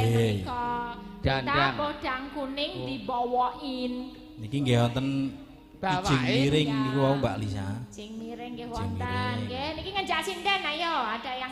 menika. Dandang. Podang kuning dibawain. Niki nggih wonten ijing miring niku wau Mbak Lisa. Ijing miring nggih wonten. Nggih, niki ngejak sinten ayo, ada yang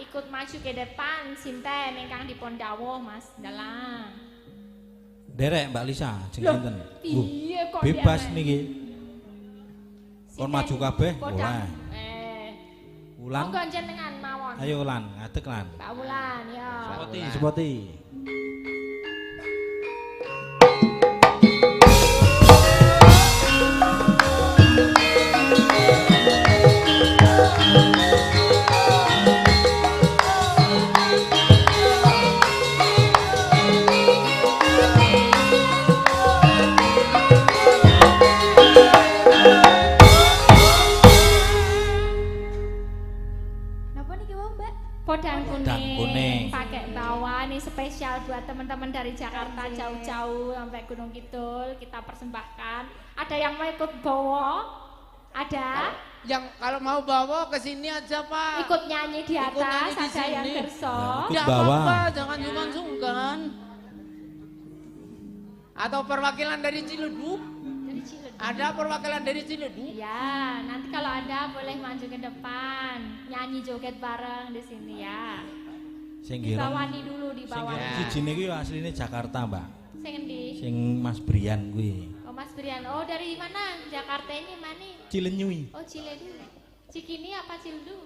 ikut maju ke depan sinten ingkang dipun dawuh Mas Dalang. Derek Mbak Lisa, jeng sinten? Piye kok bebas niki. Kon maju kabeh boleh. Wulan. Monggo jenengan mawon. Ayo Wulan, ngadeg Lan. Pak Wulan ya. Sepoti. Podang kuning. Pakai bawa nih spesial buat teman-teman dari Jakarta jauh-jauh sampai Gunung Kidul kita persembahkan. Ada yang mau ikut bawa? Ada? Yang kalau mau bawa ke sini aja Pak. Ikut nyanyi di atas, ada yang kerso. Tidak apa-apa, jangan sungkan-sungkan. Atau perwakilan dari Ciledug? Ada perwakilan dari Ciledug? Ya, nanti kalau ada boleh maju ke depan, nyanyi joget bareng di sini ya. Dibawani dulu dibawani. Sing siji niki asline Jakarta, Mbak. Sing endi? Sing Mas Brian kuwi. Oh, Mas Brian. Oh, dari mana? Jakarta ini mana? Cilenyui. Oh, Ciledu. Cikini apa Ciledu?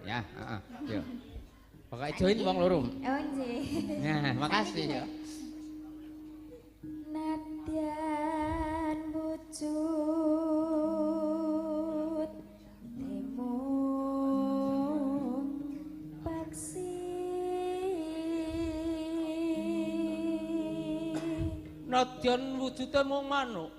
Ya, heeh. Yo. Pokoke join wong loro. Oh, nggih. Nah, makasih ya. Nadyan wujud timun paksi. Nadyan wujudnya mung manuk.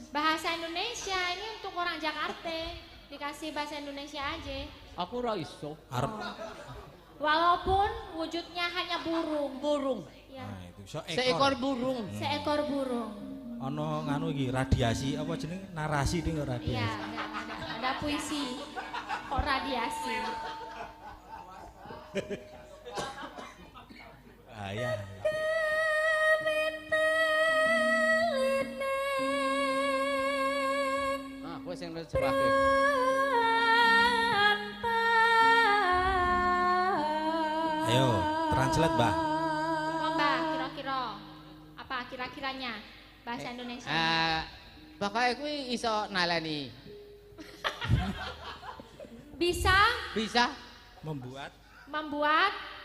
Bahasa Indonesia ini untuk orang Jakarta. Dikasih bahasa Indonesia aja. Aku ora iso. Arep. Walaupun wujudnya hanya burung. Ya. Nah, itu seekor burung. Seekor burung. Ono nganu iki radiasi apa jeneng narasi ning radiasi. Iya, ada puisi. Kok radiasi. Ya. Wes sing sebake. Ayo, translate, Mbah. Oh, Mbah, kira-kira apa kira-kiranya bahasa Indonesia? Pokoknya kuwi iso naleni. Bisa membuat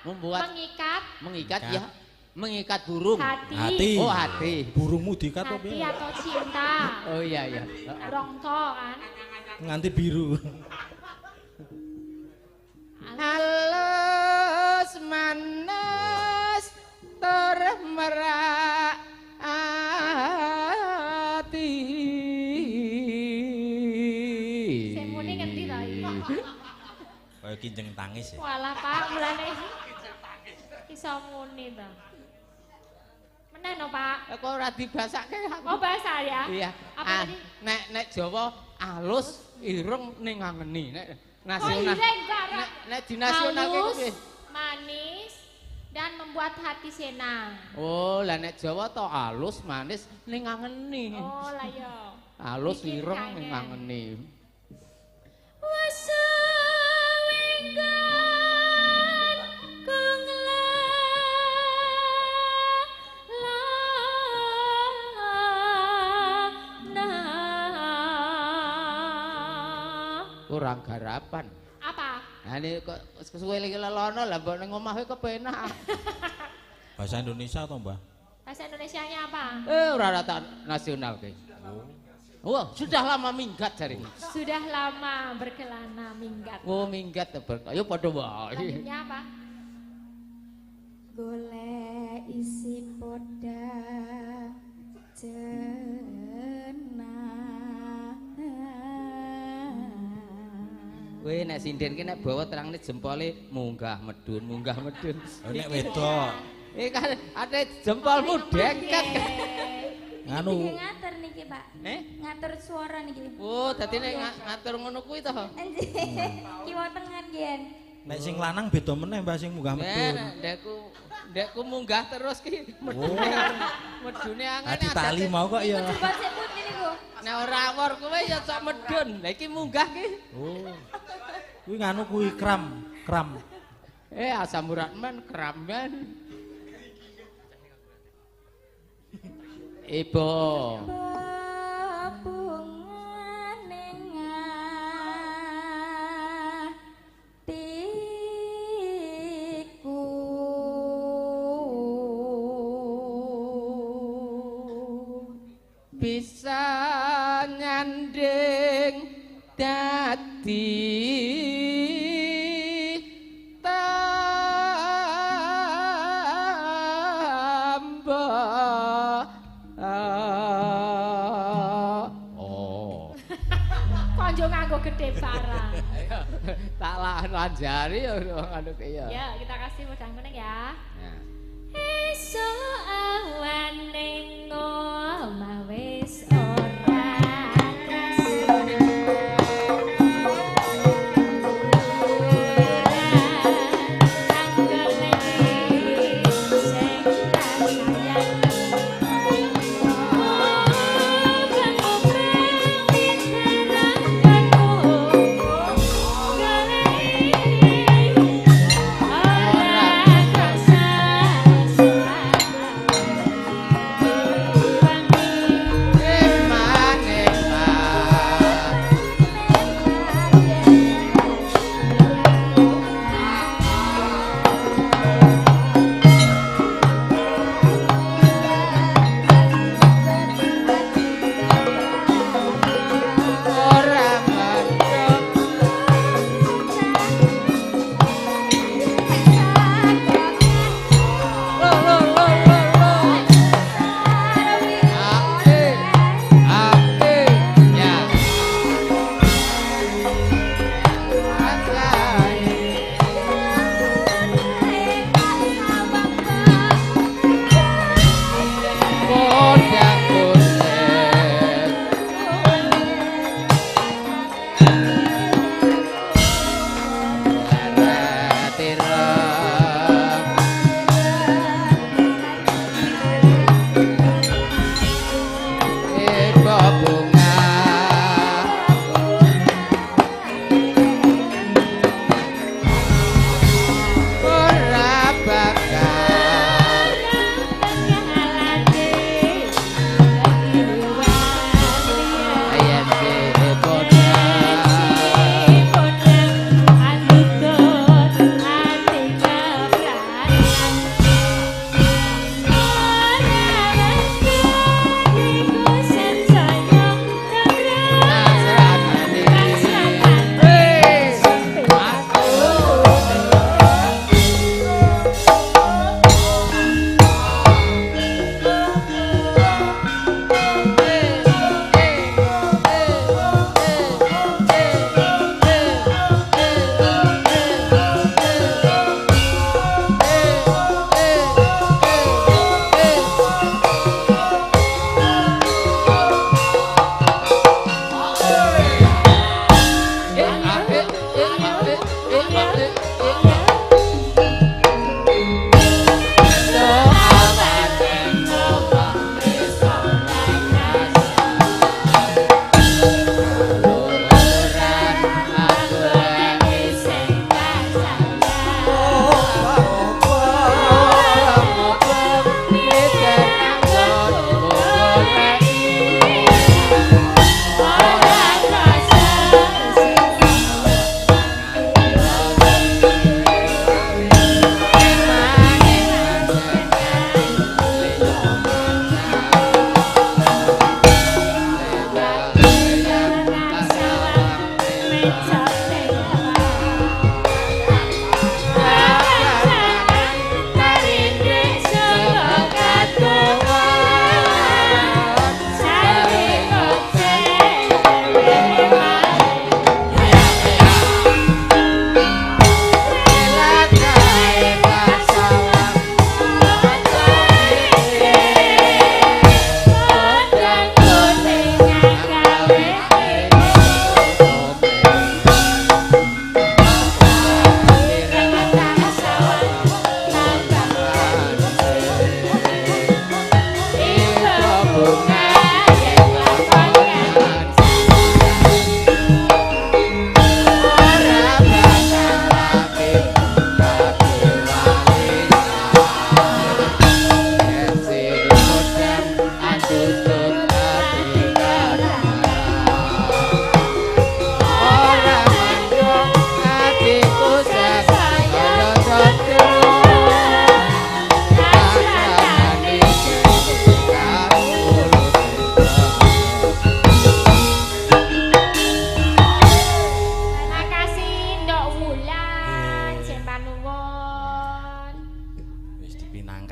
mengikat ya. Mengikat burung. Hati. Oh, hati. Burungmu diikat apa Hati atau cinta. Oh iya. Rongto kan. Nganti biru. Halus manis tur merak ati. Semune ngendi ta iki? Kaya kinjeng tangis ya. Walah Pak, mulane iso muni ta. Menan no Pak. Kok ora dibasake aku. Oh, bahasa ya? Iya. Apa tadi? Nek Jawa alus ireng ning ngangeni. Nek nasional. Nek di nasional halus, manis dan membuat hati senang. Oh, lah nek Jawa to alus, manis ning ngangeni. Oh, lah ya. Alus ireng ning ngangeni. Kurang garapan. Apa? Nah ini kok sesuai lagi lelono lah mbak ning omah kepenak. Bahasa Indonesia atau Mbah? Bahasa Indonesianya apa? Ora rata nasional ke. Oh, sudah lama minggat jari. Sudah lama berkelana minggat. Oh, minggat ayo padha wae. Lanjutnya apa? Golek isi podang Weh nek sinden ki nek bawa terangne jempole munggah medun. Nek wedok. Kan ada jempolmu dengket. Nganu. Ngatur niki, Pak. Ngatur suara niki. Oh, dadi nek ngatur ngono kuwi to. Kiwa tengen yen. Nek sing lanang beda meneh Mbah sing munggah medun. Ndekku munggah terus ki. Medune angin. Ditali mau kok ya. Coba sebut ini ku. Nek ora awor kowe ya sok medun. Lah iki munggah ki. Oh. Kuwi nganu kuwi kram. Asam urat men kram men. Ibu. Bisa nyanding dadi tambah konjo nganggo gede barang. Tak lanjari ya anu ya. Ya, kita kasih wedang kuning ya. Esuk awan ning omah wis ora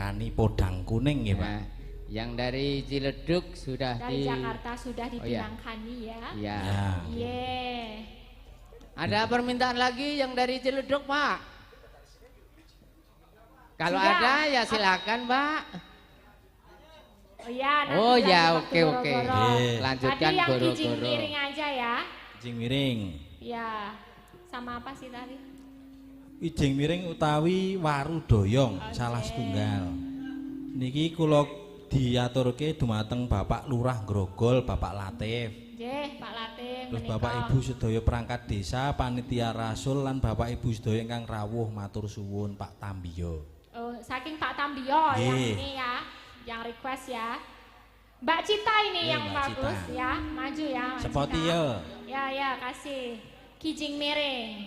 binangkani podang kuning nggih, Pak. Yang dari Ciledug sudah dari Jakarta sudah dibinangkani ya. Iya. Iya. Ada permintaan lagi yang dari Ciledug, Pak? Kalau ada ya silakan, Pak. Oh ya, oke. Lanjutkan tadi yang goro-goro. kijing miring aja ya. Kijing miring. Ya. Sama apa sih tadi? Kijing miring utawi waru doyong salah setunggal. Niki kula diaturke dumateng Bapak Lurah Grogol, Bapak Latif. Nggih, Pak Latif. Terus Bapak Ibu sedaya perangkat desa, panitia rasul lan Bapak Ibu sedaya ingkang rawuh matur suwun Pak Tambio. Oh, saking Pak Tambio yang ini ya, yang request ya. Mbak Cita ini yang Mbak bagus Cita. ya, maju ya. Mbak Sepoti Cita. ya. Ya, kasih. Kijing miring.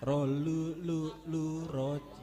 Lu roji.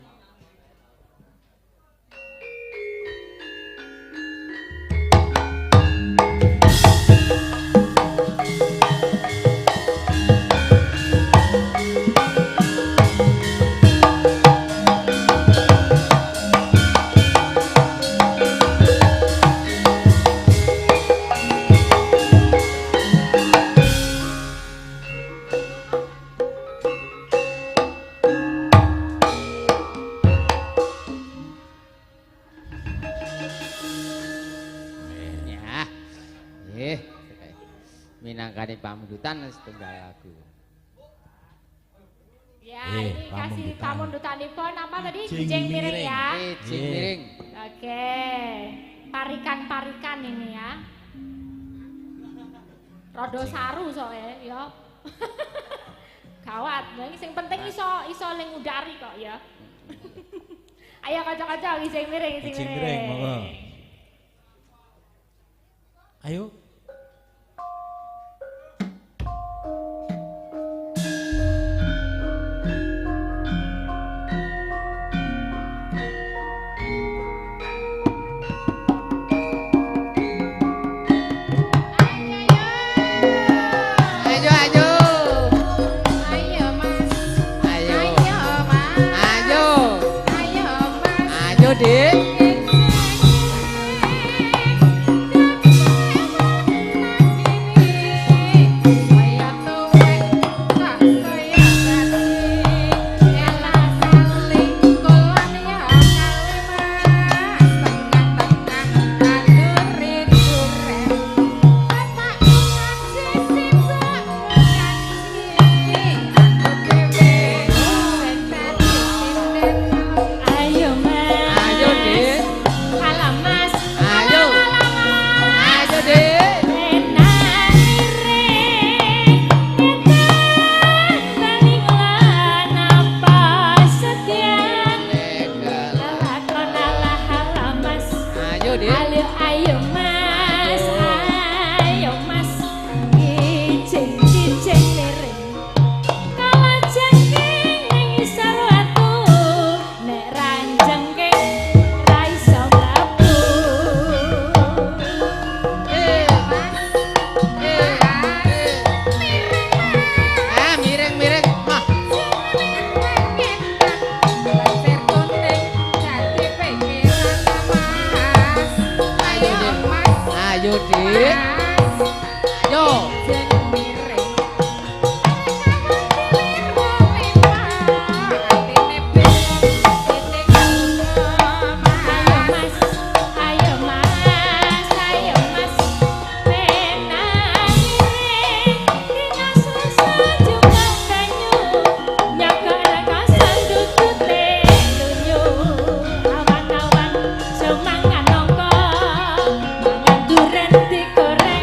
Minangkani pamundutan setunggal lagu. Ya, ini kasih pamundutanipun apa tadi? Kijing miring ya. Kijing miring. Oke. Parikan-parikan ini ya. Rodo saru soalnya ya. Gawat, nah, sing penting iso ling udari kok ya. Ayo kanca-kanca kijing miring, Kijing miring, monggo. Ayo. Semangat nongko, mangan duren digoreng.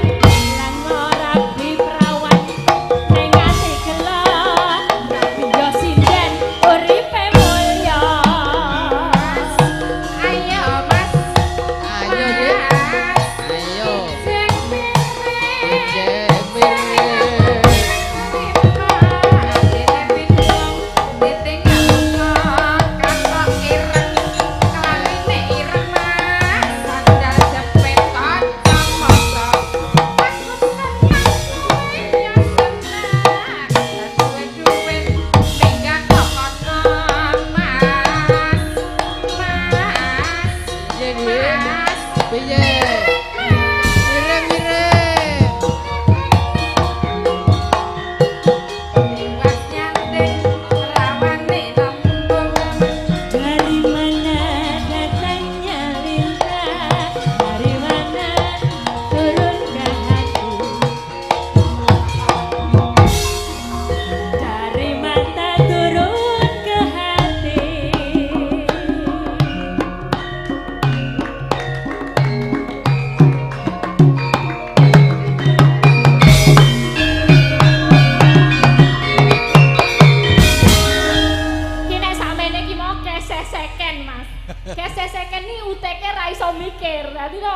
iso mikir. Dadi to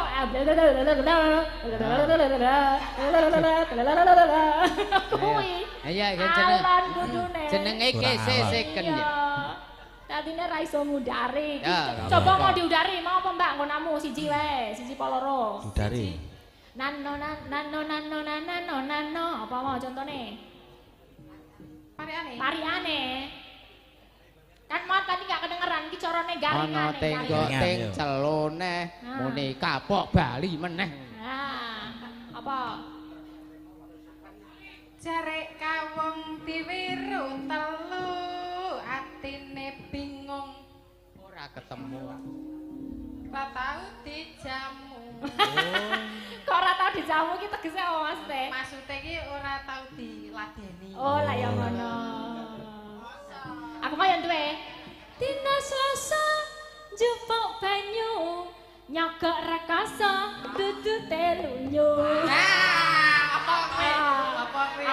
kuwi. Iya, jenenge kese seken ya. Dadine ra iso ngudari. Coba mau diudari, mau apa Mbak nggonamu siji wae, siji poloro. Udari. Nano apa mau contone? Pariane. Kan mau tadi gak kedengeran iki carane garingan. Ana tenggok ting celone muni kapok bali meneh. Nah, apa? Jarek kawong diwiru telu atine bingung Ora ketemu. ora tau dijamu. Kok ora tau dijamu ki tegese apa Mas Teh? Maksude ki ora tau diladeni. Oh, lah ya ngono. Aku mau yang duwe. Dina Selasa njupuk banyu nyogok rekoso dudu telunyu. Apa kuwi? Apa kuwi?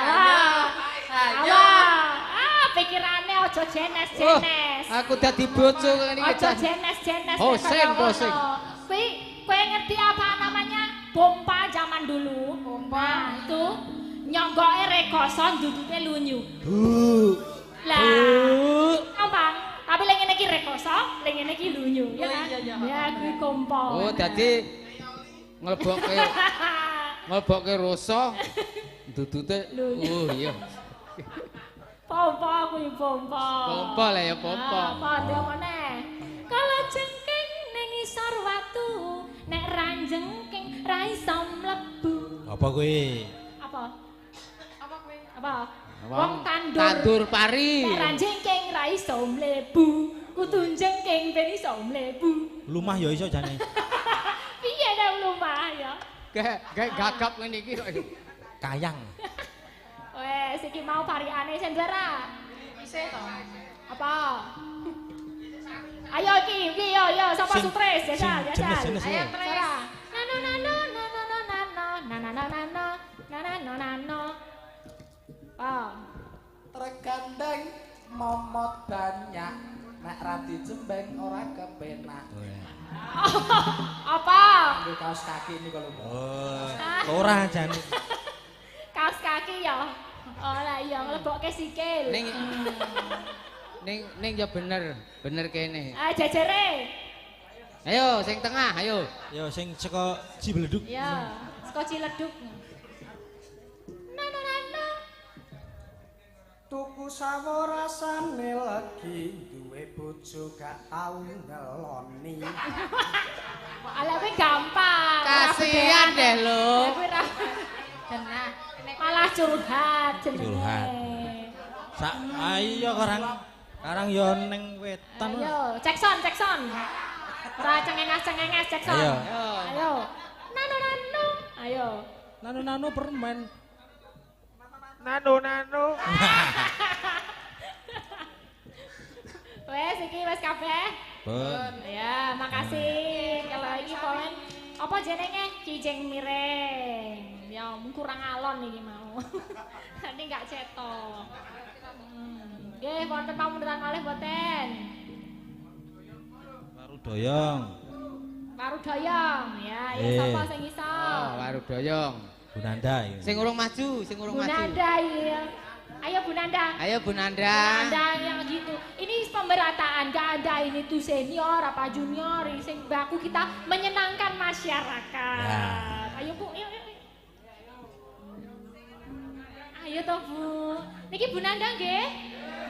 Pikirane aja jenes-jenes. Aku dadi bojo ngene iki. Aja jenes-jenes. Hoseng. Kuwi kowe ngerti apa namanya? Pompa zaman dulu. Pompa itu nyonggoke rekoso dudute lunyu. Lah. Gampang. Tapi lek ngene iki rekoso, lek ngene iki lunyu, ya kan? Ya kuwi kompo. Oh, dadi nglebokke rasa dudute. Oh iya. Pompa kuwi pompa. Pompa lah ya pompa. Apa dia meneh? Kalau jengking ning isor watu, nek ranjengking ra iso mlebu. Apa kuwi? Apa? Apa kuwi? Apa? Wong tandur pari. Nek ranjengking ra iso mlebu, kudu jengking ben iso mlebu. Lumah ya iso jane. Piye nek lumah ya? Kayak gagap ngene iki kok. Kayang. Wes iki mau pariane sendera. Isih to. Apa? Ayo iki, yo sapa sutris, jajal. Ayo tres. Nano. Oh. Tergandeng momot banyak nek ra dijembeng ora kepenak. Apa? Nggo kaos kaki niku lho. Oh. Ora jane. Kaos kaki ya. Oh lah iya nglebokke sikil. Ning ya bener kene. Ah jajare. Ayo sing tengah, ayo. Ya sing saka Cibeleduk. Ya, saka Ciledug. Nano. Tuku sawo rasane legi duwe bojo gak tau ngeloni. Ala kuwi gampang. Kasihan deh lo. Kuwi ra genah. Malah curhat jenenge. Curhat. Sak ayo karang yo ning wetan. Ayo, cek son. Ora cengenges cek son. Ayo. Nano. Ayo. Nano permen. Nano. Wes iki wes kabeh. Pun. Ya, makasih. Kalau iki pomen apa jenenge? Kijeng miring. Ya, kurang alon iki mau. Ini enggak cetok. Nggih, wonten pamundutan malih boten. Waru doyong. Ya, sapa sing iso? Oh, waru doyong. Bu Nanda iki. Sing urung maju. Bu Nanda iya. Ayo Bu Nanda. Bu Nanda. Nanda yang gitu. Ini pemberataan, gak ada ini tuh senior apa junior, sing baku kita menyenangkan masyarakat. Ya. Ayo Bu, yuk. Ayo toh Bu. Niki Bu Nanda nggih?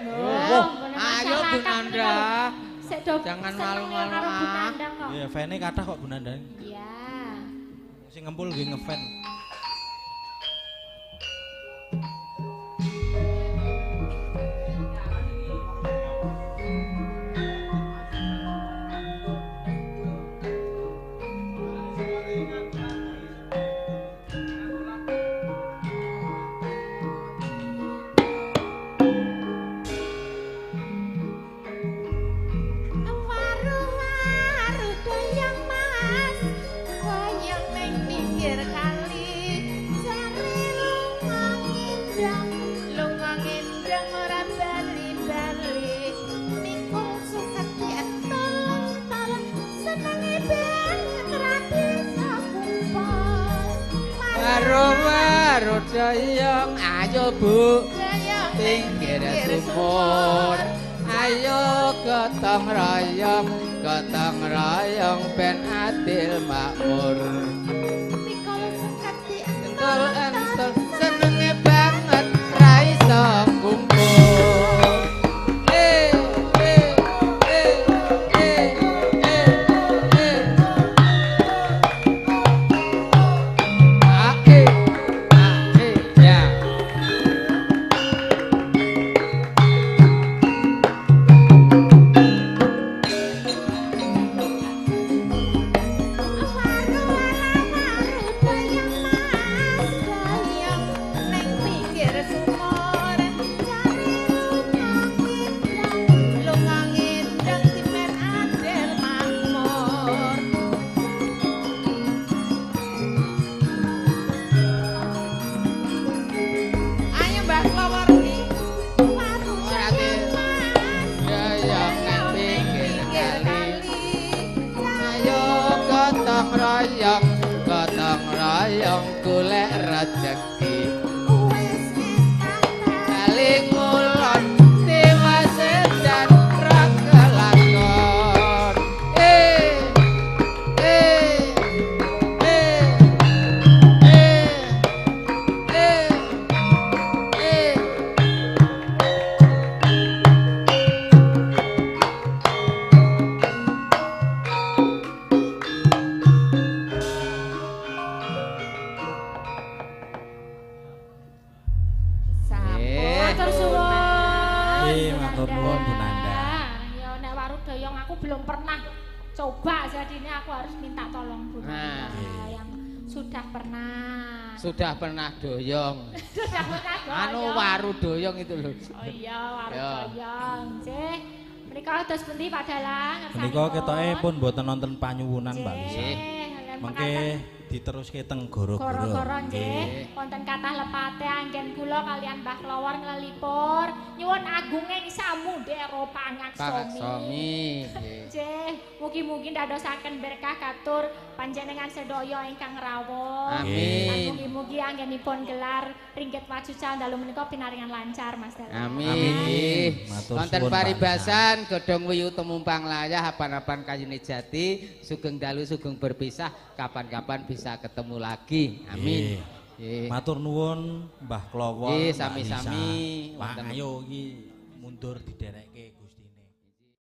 Ayo Bu Nanda. Jangan malu-malu ah. Ya fane kathah kok Bu Nanda. Iya. Sing ngempul nggih ngefan. Waru doyong mas, goyang neng pinggir kali. waru doyong ayo Bu pinggir sumur ayo gotong royong ben adil makmur entul senenge banget ra iso kumpul gotong royong golek rezeki kali ngulon dewas dan rakelakon matur nuwun Bu Nanda. Ya nek waru doyong aku belum pernah coba, jadi ini aku harus minta tolong Bu Nanda yang sudah pernah doyong. Sudah pernah doyong. Anu waru doyong itu loh. Oh iya, waru doyong. Nggih. Menika terus pundi Pak Dalang? Menika ketoke pun mboten nonton panyuwunan Mbak Lisa. Nggih. Mengke diteruske teng goro-goro. Goro-goro nggih. Wonten kathah lepate anggen kula kalian Mbah Klowor nglelipur nyuwun agunging samudera pangaksomi. Nggih, mugi-mugi ndadosaken berkah katur panjenengan sedaya ingkang rawuh. Amin. Mugi-mugi anggenipun gelar ringgit wajucal dalu menika pinaringan lancar Mas Dalang. Amin. Matur Wonten suwun, Pak paribasan godhong wiyu tumumpang layah apan-apan kayune jati sugeng dalu sugeng berpisah kapan-kapan bisa ketemu lagi. Amin. Matur nuwun Mbah Klowor. Nggih, sami-sami. Pak Ayo iki mundur diderek.